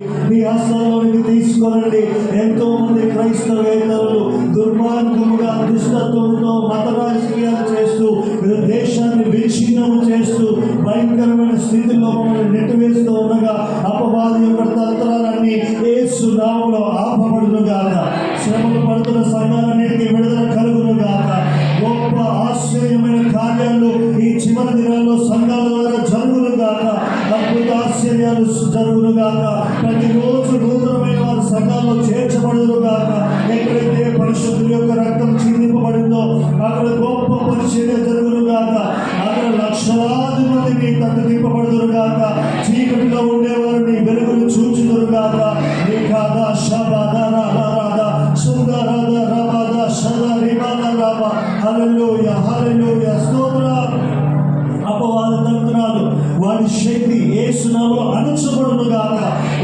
మీ హస్తాల్లోనికి తీసుకొనండి. ఎంతో మంది క్రైస్తవేతరులు దుర్మార్గముగా దుష్టత్వంతో మత రాజకీయాలు చేస్తూ దేశాన్ని విచ్ఛిన్నం చేస్తూ భయంకరమైన స్థితిలో మమ్మల్ని నెట్టివేస్తూ ఉండగా అపవాది యొక్క తంత్రాలన్నీ యేసు నామములో ఆపబడును గాక. శ్రమలు పడుతున్న సంఘాలన్నిటికీ విడుదల కలుగును గాక. గొప్ప ఆశ్చర్యమైన కార్యాలు ఈ చివరి దినాల్లో సంఘాల ద్వారా జరుగును గాక. అద్భుత ఆశ్చర్యాలు జరుగును గాక. ప్రతిరోజు నూతనమైన వారి సంఘాల్లో చేర్చబడును గాక. ఎక్కడైతే పరిశుద్ధుల యొక్క రక్తం చిందింపబడిందో అక్కడ గొప్ప పరిచర్య జరుగును గాక. అక్కడ లక్షలాది మంది నీ తట్టు తిప్పబడుదురు గాక. చీకటిలో ఉండేవారు నీ వెలుగును చూచుదురు గాక. నీ కాదా శబాద రాధ సుందరద రబాద సదా రిబాద రబ. హల్లెలూయా హల్లెలూయా స్తోత్రం. అపవాది తంత్రాలు వాడి శక్తి యేసు నామములో అణచబడును గాక.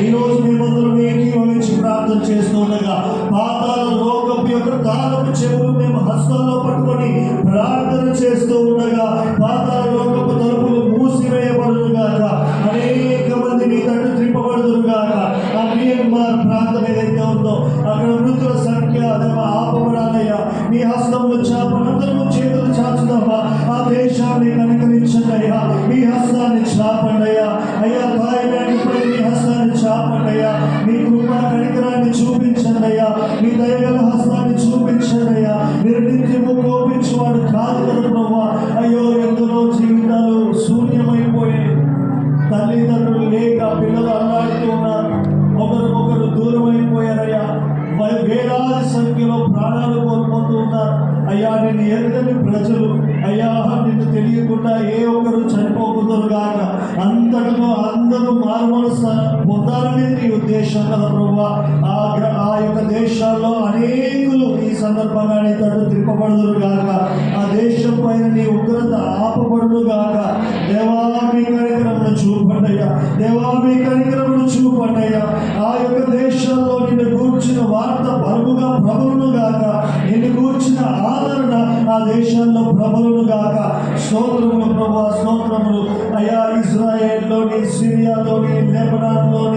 ఈరోజు మేమందరం ఏకీభవించి ప్రార్థన చేస్తుండగా పాతాళ లోకపు యొక్క తాళపు చెవులు మేము హస్తాల్లో పట్టుకొని ప్రార్థన చేస్తూ ఉండగా పాతాళ లోకపు తలుపులు మూసివేయబడును గాక. అనేక మంది నీ తట్టు త్రిప్పబడుదురు గాక. ఆ మియన్మార్ ప్రాంతం ఏదైతే ఉందో అక్కడ మృతుల సంఖ్య ఆపబడాలయ్యా. మీ హస్తంలో చాపనందరూ చేతులు చాచుదామా. ఆ దేశాన్ని కనికరించండి అయ్యా. మీ హస్తాన్ని చాపండి అయ్యా. అయ్యా థాయిలాండ్ మీ హస్తాన్ని చాపండి అయ్యా. మీ కృపా కనికరాన్ని చూపించండి అయ్యా. మీ దయగల హస్తాన్ని చూపించండి అయ్యా. మీరు నిత్యము కోపించేవాడు కాదు కదా ప్రభువా. అయ్యో ఎందరో జీవితాలు శూన్యమైపోయాయి. తల్లిదండ్రులు లేక పిల్లలు అల్లాడుతూ ఉన్నారు. ఒకరికొకరు దూరం అయిపోయారయ్యా. వేలాది సంఖ్యలో ప్రాణాలు కోల్పోతూ ఉన్నారు. అయ్యా నిన్ను ఎరుగని ప్రజలు అయ్యా నిన్ను తెలియకుండా ఏ ఒక్కరు చనిపోకుందరు గాక. అంతటిలో అందరూ మారుమనసు పొందాలని నీ ఉద్దేశం కదా ప్రభువా. ఆ యొక్క దేశాల్లో అనేకులు ఈ సందర్భంగా నీ తట్టు తిప్పబడుదురు గాక. ఆ దేశం పైన నీ ఉగ్రత ఆపబడును గాక. దేవా మీ కనికరమును చూపండి అయ్యా. దేవా మీ కనికరమును చూపండి అయ్యా. ఆ యొక్క దేశాల్లో నిన్ను గూర్చిన వార్త బలముగా ప్రబలును గాక. నిన్ను గూర్చిన ఆదరణ ఆ దేశాల్లో ప్రబలును గాక. స్తోత్రములు ప్రభువా స్తోత్రములు అయ్యా. ఇజ్రాయేల్లోని, సిరియాలోని, లెబనాన్లోని,